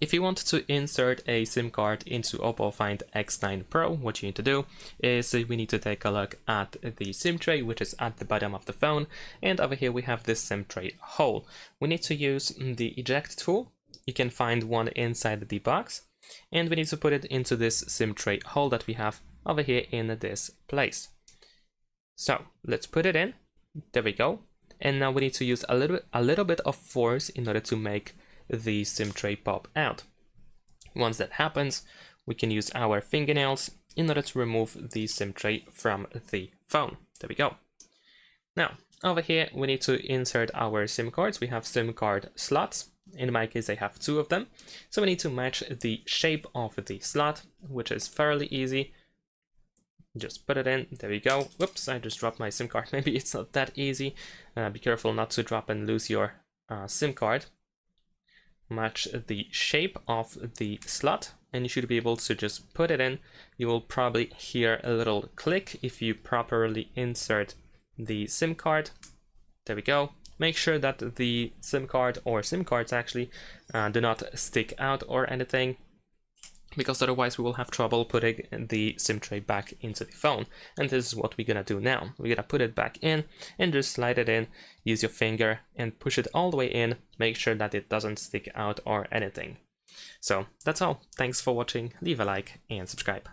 If you want to insert a SIM card into OPPO Find X9 Pro, what you need to do is we need to take a look at the SIM tray, which is at the bottom of the phone, and over here we have this SIM tray hole. We need to use the eject tool. You can find one inside the box, and we need to put it into this SIM tray hole that we have over here in this place. So let's put it in. There we go. And now we need to use a little bit of force in order to make the SIM tray pop out. Once that happens, we can use our fingernails in order to remove the SIM tray from the phone. There we go. Now, over here, we need to insert our SIM cards. We have SIM card slots. In my case, I have 2 of them. So we need to match the shape of the slot, which is fairly easy. Just put it in. There we go. Whoops, I just dropped my SIM card. Maybe it's not that easy. Be careful not to drop and lose your SIM card. Match the shape of the slot, and you should be able to just put it in. You will probably hear a little click if you properly insert the SIM card. There we go. Make sure that the SIM card or SIM cards actually do not stick out or anything, because otherwise we will have trouble putting the SIM tray back into the phone. And this is what we're gonna do now. We're gonna put it back in and just slide it in, use your finger and push it all the way in, make sure that it doesn't stick out or anything. So that's all. Thanks for watching, leave a like and subscribe.